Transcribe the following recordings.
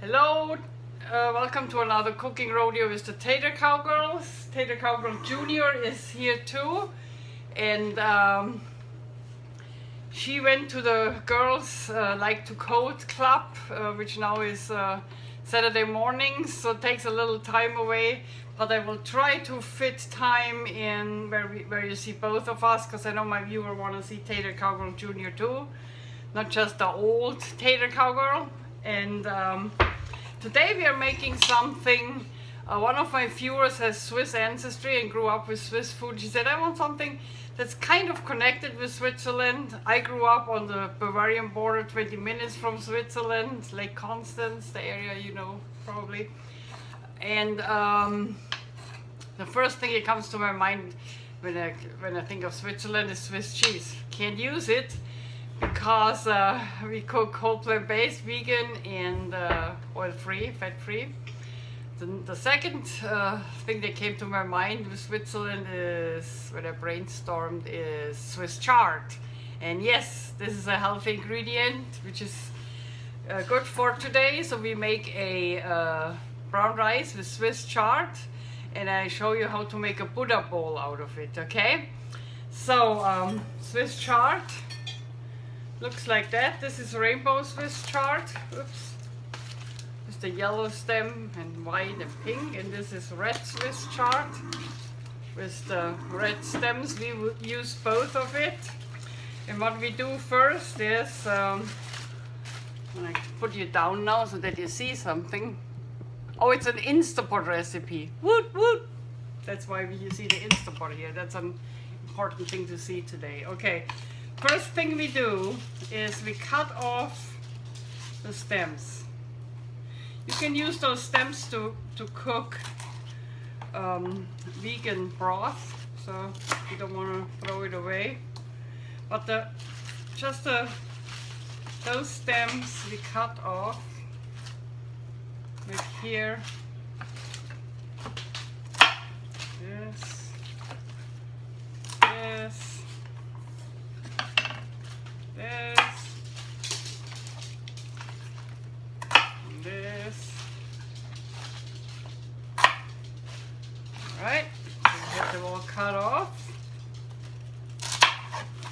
Hello, welcome to another cooking rodeo with the Tater Cowgirls. Tater Cowgirl Junior is here too, and she went to the Girls Like to Code Club, which now is Saturday mornings, so it takes a little time away, but I will try to fit time in where you see both of us, because I know my viewer want to see Tater Cowgirl Junior too, not just the old Tater Cowgirl. And today we are making something. One of my viewers has Swiss ancestry and grew up with Swiss food. She said, I want something that's kind of connected with Switzerland. I grew up on the Bavarian border, 20 minutes from Switzerland, Lake Constance, the area you know probably. And the first thing that comes to my mind when I think of Switzerland is Swiss cheese. Can't use it because we cook whole plant-based, vegan, and oil-free, fat-free. The second thing that came to my mind with Switzerland is, when I brainstormed, is Swiss Chard. And yes, this is a healthy ingredient which is good for today. So we make a brown rice with Swiss Chard, and I show you how to make a Buddha bowl out of it, okay? So Swiss Chard looks like that. This is rainbow Swiss Chard. Oops. Just the yellow stem and white and pink. And this is red Swiss Chard with the red stems. We will use both of it. And what we do first is, I'm gonna put you down now so that you see something. Oh, it's an Instapot recipe. Woot woot! That's why you see the Instapot here. That's an important thing to see today. Okay. First thing we do is we cut off the stems. You can use those stems to cook vegan broth, so you don't want to throw it away. But those stems we cut off like here. This. Alright, we have them all cut off.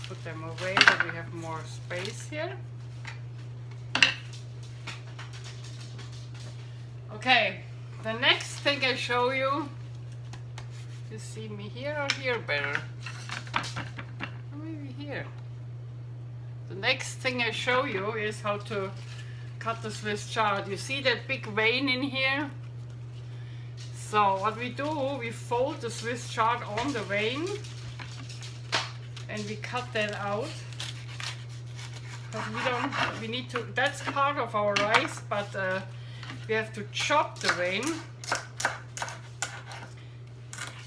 Put them away so we have more space here. Okay, the next thing I show you, you see me here or here better? Or maybe here. The next thing I show you is how to cut the Swiss chard. You see that big vein in here? So what we do, we fold the Swiss chard on the vein and we cut that out. But we need to, that's part of our rice, but we have to chop the vein.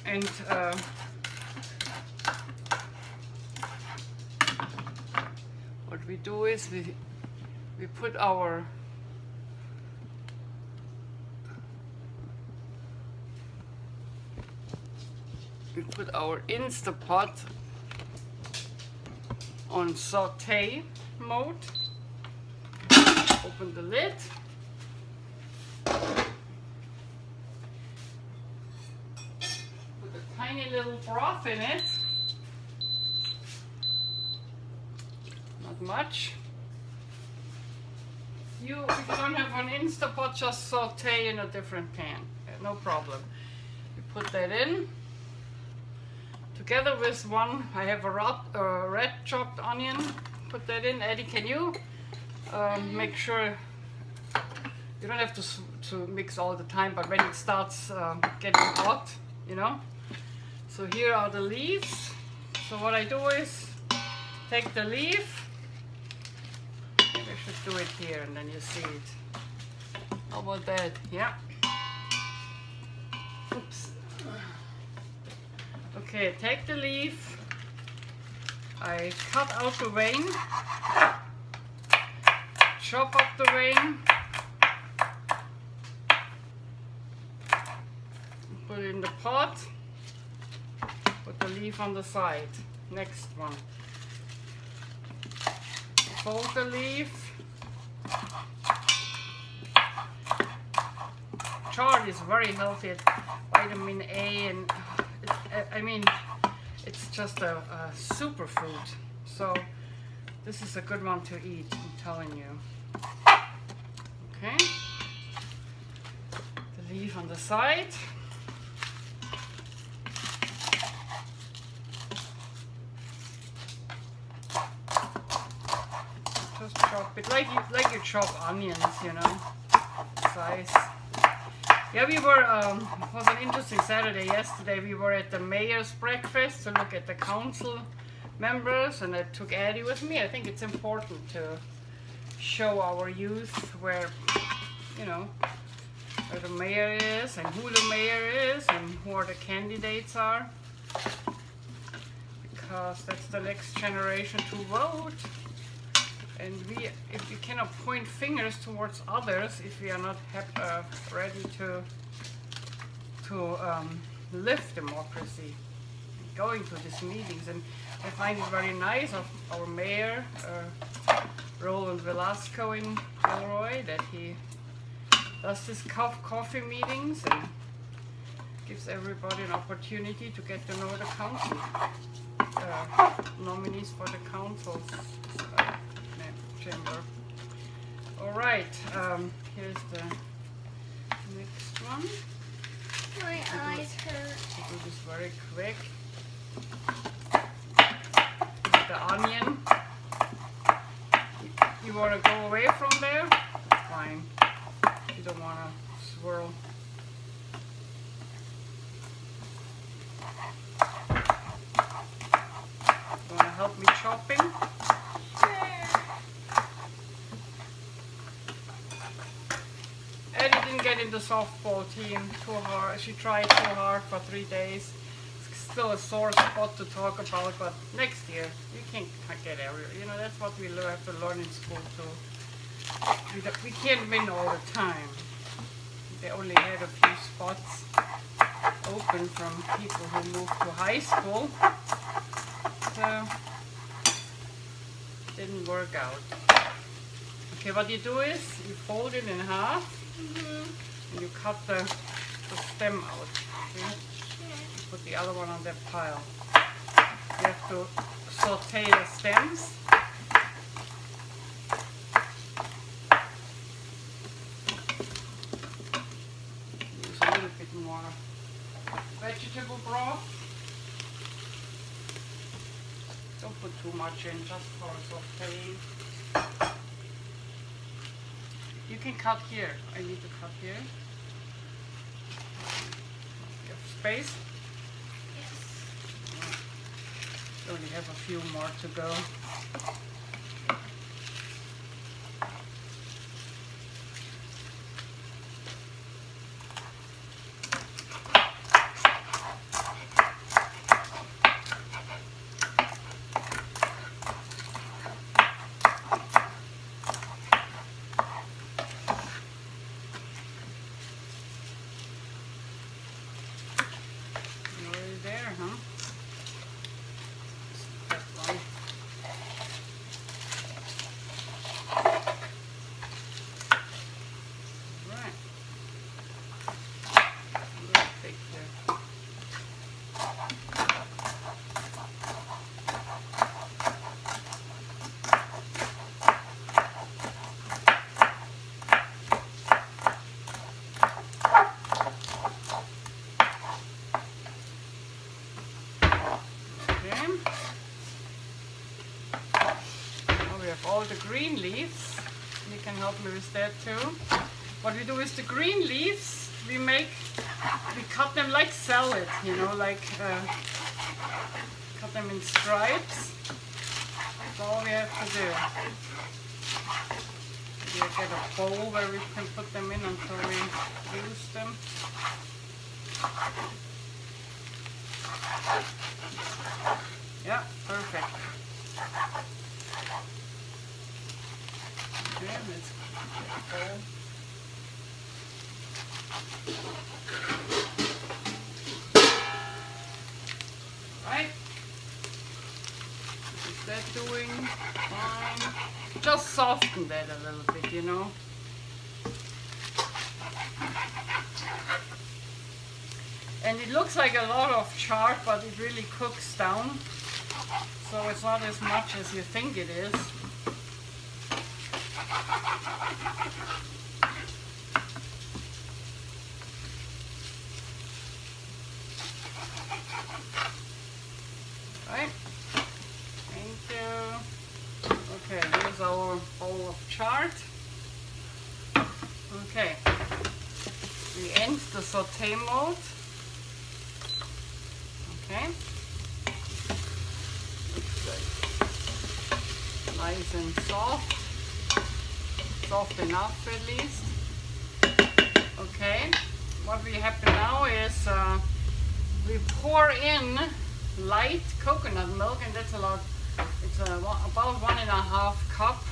And what we do is we put our Instapot on sautee mode. Open the lid. Put a tiny little broth in it. Not much. If you don't have an Instapot, just sautee in a different pan. No problem. You put that in. Together with one, I have a red chopped onion. Put that in. Eddie, can you make sure you don't have to mix all the time, but when it starts getting hot, you know. So here are the leaves. So what I do is take the leaf. Maybe I should do it here and then you see it. How about that? Yeah. Oops. Okay, take the leaf. I cut out the vein. Chop up the vein. Put it in the pot. Put the leaf on the side. Next one. Fold the leaf. chard is very healthy. It's vitamin A, and I mean, it's just a superfood. So this is a good one to eat, I'm telling you. Okay, the leaf on the side. Just chop it like you chop onions, you know, size. Yeah, we were. It was an interesting Saturday yesterday. We were at the mayor's breakfast to look at the council members, and I took Addie with me. I think it's important to show our youth where, you know, where the mayor is and who the mayor is and who the candidates are, because that's the next generation to vote. And if we cannot point fingers towards others, if we are not ready to live democracy, going to these meetings. And I find it very nice of our mayor, Roland Velasco in Gilroy, that he does this coffee meetings and gives everybody an opportunity to get to know the council, nominees for the council's chamber. All right, here's the next one. My eyes hurt. I'll do this very quick. The onion. You want to go away from there? Fine. You don't want to swirl. You want to help me chopping? Eddie didn't get in the softball team too hard. She tried too hard for 3 days. It's still a sore spot to talk about, but next year you can't get everywhere. You know, that's what we have to learn in school too. We can't win all the time. They only had a few spots open from people who moved to high school. So didn't work out. Okay, what you do is you fold it in half. And you cut the stem out. Okay? Put the other one on that pile. You have to sautee the stems. Use a little bit more vegetable broth. Don't put too much in, just for sauteing. You can cut here. I need to cut here. You have space? Yes. We only have a few more to go. All the green leaves. You can help me with that too. What we do is the green leaves, we cut them like salad, you know, like cut them in stripes. That's all we have to do. We get a bowl where we can put them in until we use them. Yeah, perfect. Okay, let's go. Right? What is that doing? Fine. Just soften that a little bit, you know. it looks like a lot of chard, but it really cooks down. So it's not as much as you think it is. Right? Thank you. Okay, here's our bowl of chard. Okay. We end the saute mode. Okay. Nice and soft. Soft enough at least. Okay. What we happen now is we pour in light coconut milk, and that's a lot. It's about 1.5 cup.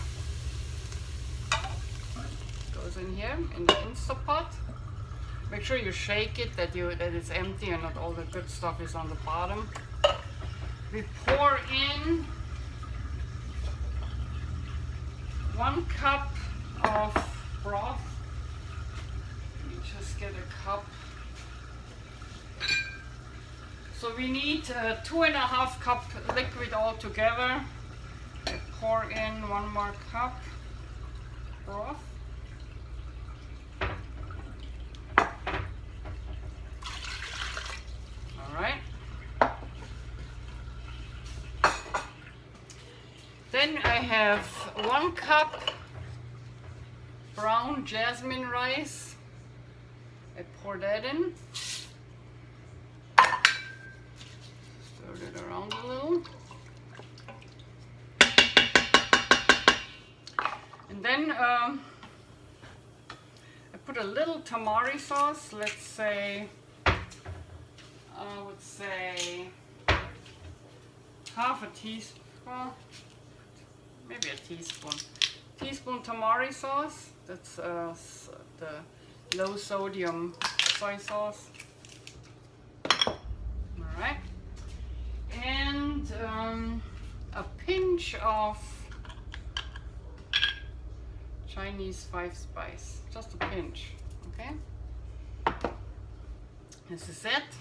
Goes in here in the Instapot. Make sure you shake it that it's empty and not all the good stuff is on the bottom. We pour in 1 cup of broth. You just get a cup. So we need 2.5 cup liquid altogether. I pour in 1 more cup broth. Then I have 1 cup brown jasmine rice. I pour that in. Stir it around a little. And then I put a little tamari sauce. Let's say, I would say half a teaspoon. Maybe a teaspoon. Teaspoon tamari sauce. That's the low sodium soy sauce. Alright. And a pinch of Chinese 5 spice. Just a pinch. Okay. This is it.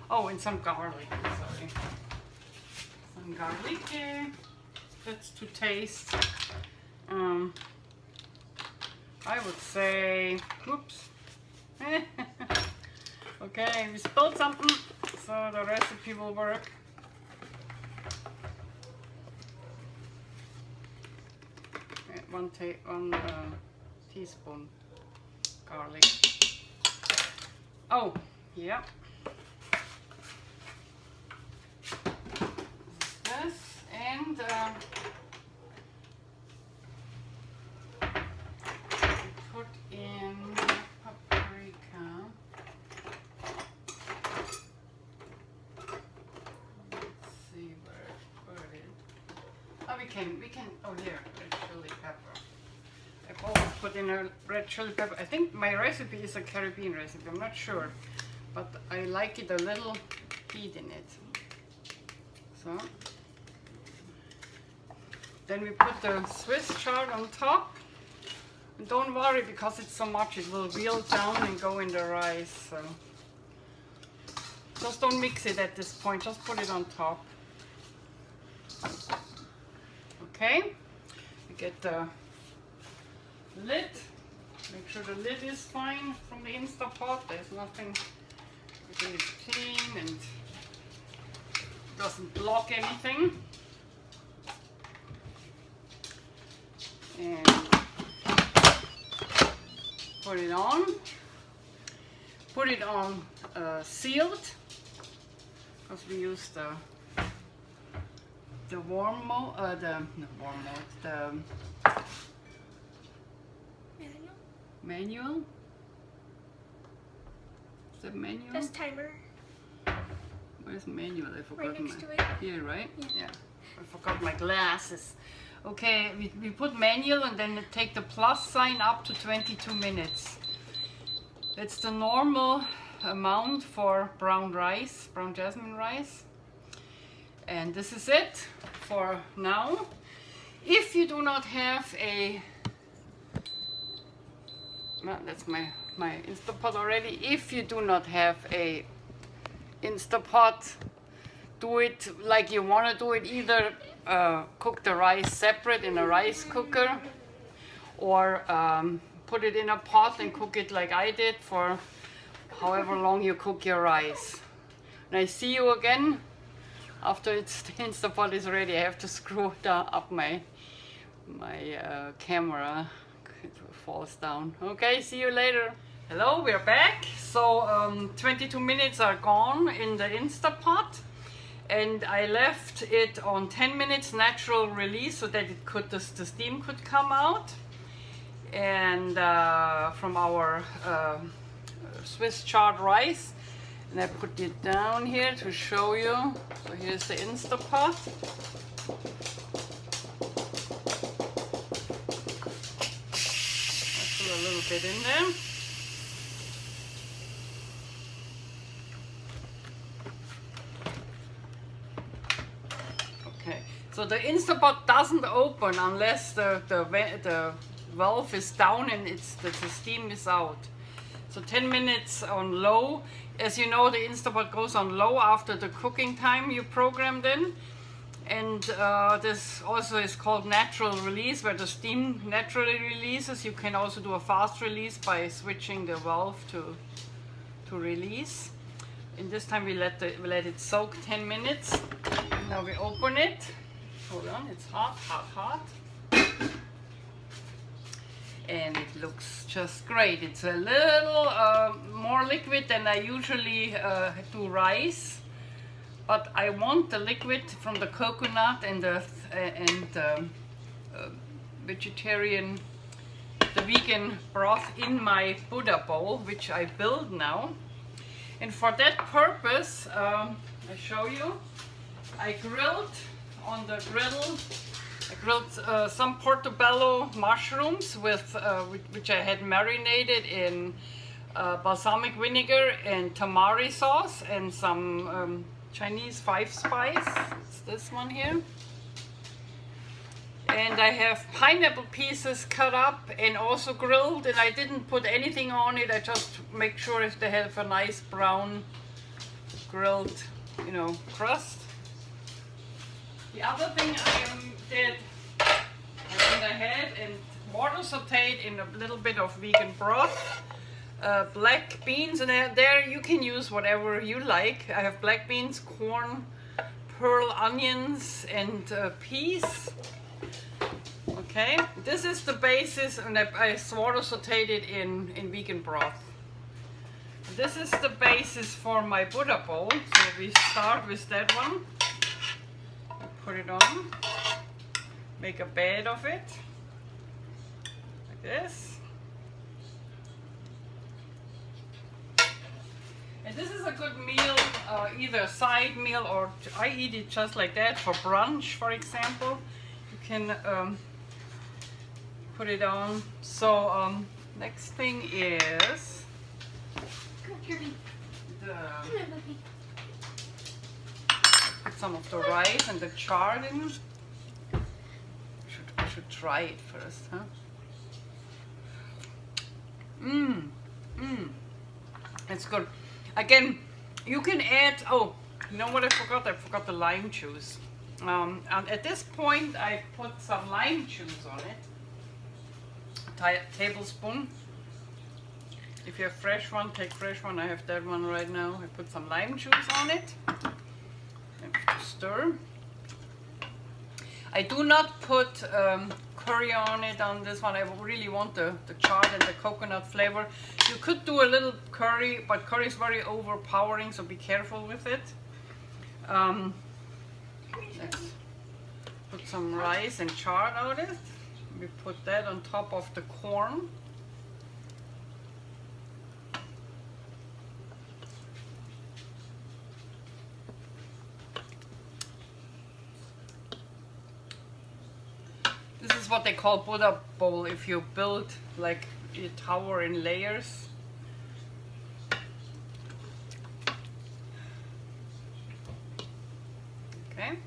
Oh, and some garlic. Sorry. Some garlic here. That's to taste. I would say, oops. Okay, we spilled something, so the recipe will work. One teaspoon garlic. Oh, yeah. This and put in paprika. Let's see where it is. Oh, we can. Oh, here, red chili pepper. I've always put in a red chili pepper. I think my recipe is a Caribbean recipe. I'm not sure, but I like it a little heat in it. So. Then we put the Swiss chard on top. And don't worry, because it's so much, it will reel down and go in the rice. So just don't mix it at this point, just put it on top. Okay, we get the lid. Make sure the lid is fine from the Instapot. There's nothing, everything is clean and doesn't block anything. And put it on. Put it on sealed, because we use the warm mode, the manual. Is that manual? That's timer. Where's manual? I forgot right next my. to it. Here, right? Yeah. I forgot my glasses. Okay, we put manual and then take the plus sign up to 22 minutes. It's the normal amount for brown rice, brown jasmine rice. And this is it for now. If you do not have a, well, that's my Instapot already. If you do not have a Instapot. Do it like you want to do it. Either cook the rice separate in a rice cooker, or put it in a pot and cook it like I did for however long you cook your rice. And I see you again after the Instapot is ready. I have to screw up my camera. It falls down. Okay, see you later. Hello, we're back. So 22 minutes are gone in the Instapot, and I left it on 10 minutes natural release so that it could the steam could come out. And from our Swiss Chard rice, and I put it down here to show you. So here's the Instapot. Put a little bit in there. Okay, so the Instapot doesn't open unless the valve is down and the steam is out. So 10 minutes on low. As you know, the Instapot goes on low after the cooking time you programmed in. And this also is called natural release, where the steam naturally releases. You can also do a fast release by switching the valve to release. And this time we let it soak 10 minutes. Now we open it. Hold on, it's hot, hot, hot. And it looks just great. It's a little more liquid than I usually do rice, but I want the liquid from the coconut and the vegetarian, the vegan broth in my Buddha bowl, which I build now. And for that purpose, I show you, I grilled on the griddle. I grilled some Portobello mushrooms with which I had marinated in balsamic vinegar and Tamari sauce and some Chinese 5-spice. It's this one here. And I have pineapple pieces cut up and also grilled, and I didn't put anything on it. I just make sure if they have a nice brown grilled, you know, crust. The other thing I did, I went ahead and water sauteed in a little bit of vegan broth, black beans, and there you can use whatever you like. I have black beans, corn, pearl onions, and peas. Okay, this is the basis, and I water sauteed it in vegan broth. This is the basis for my Buddha bowl. So we start with that one. Put it on. Make a bed of it, like this. And this is a good meal, either a side meal, or I eat it just like that for brunch, for example. You can put it on. So next thing is put some of the rice and the chard in. I should try it first, huh? It's good. Again, you can add, oh, you know what I forgot? I forgot the lime juice. And at this point, I put some lime juice on it. A tablespoon. If you have fresh one, take fresh one. I have that one right now. I put some lime juice on it. And stir. I do not put curry on it on this one. I really want the chard and the coconut flavor. You could do a little curry, but curry is very overpowering, so be careful with it. Let's put some rice and chard on it. We put that on top of the corn. This is what they call Buddha bowl if you build like a tower in layers. Okay,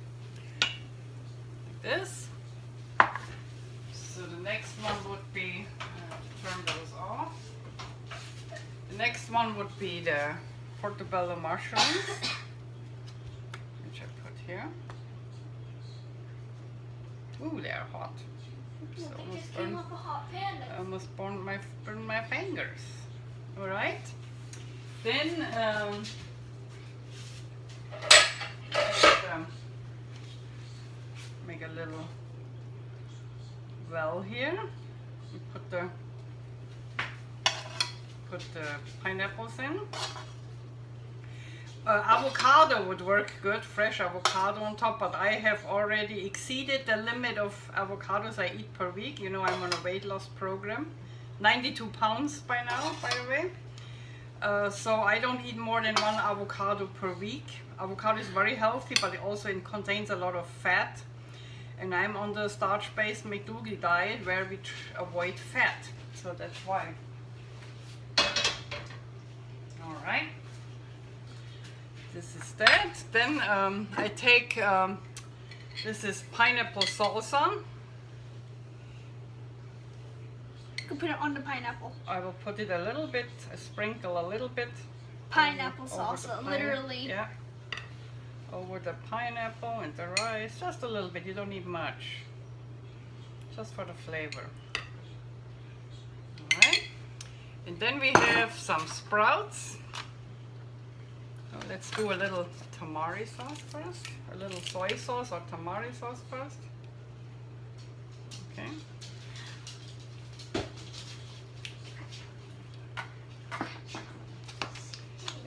like this. So the next one would be, turn those off. The next one would be the portobello mushrooms, which I put here. Ooh, they're hot. Oops, Well, they just came off a hot pan. almost burned my fingers. All right. Then make a little well here. We put the pineapples in. Avocado would work good, fresh avocado on top, but I have already exceeded the limit of avocados I eat per week. You know, I'm on a weight loss program. 92 pounds by now, by the way. So I don't eat more than 1 avocado per week. Avocado is very healthy, but it also contains a lot of fat. And I'm on the starch-based McDougall diet where we avoid fat. So that's why. All right. This is that. Then I take, this is pineapple salsa. You can put it on the pineapple. I will put it a little bit, sprinkle a little bit. Pineapple over salsa, literally. Yeah. Over the pineapple and the rice, just a little bit. You don't need much. Just for the flavor. All right. And then we have some sprouts. So let's do a little tamari sauce first. A little soy sauce or tamari sauce first. Okay.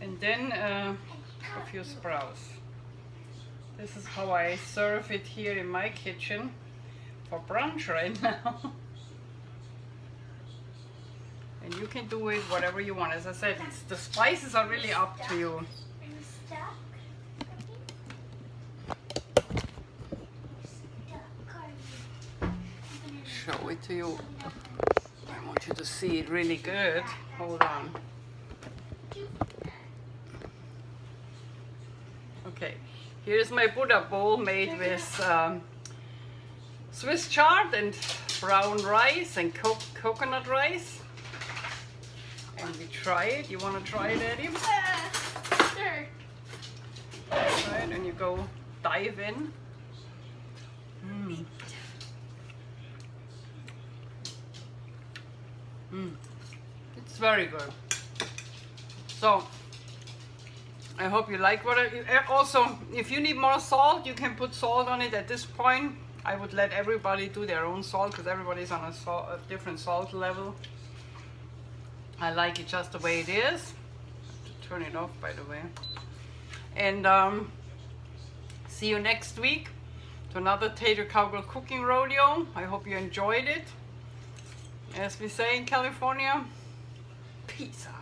And then a few sprouts. This is how I serve it here in my kitchen for brunch right now. And you can do it whatever you want. As I said, the spices are really up to you. Show it to you. I want you to see it really good. Hold on. Okay, here's my Buddha bowl made with Swiss chard and brown rice and coconut rice. And we try it. You want to try it, Eddie? Sure. Right, and you go dive in. It's very good. So I hope you like what also, if you need more salt, you can put salt on it at this point. I would let everybody do their own salt because everybody's on a different salt level. I like it just the way it is. Turn it off, by the way. And see you next week to another Tater Cowgirl cooking rodeo. I hope you enjoyed it. As we say in California, peace out.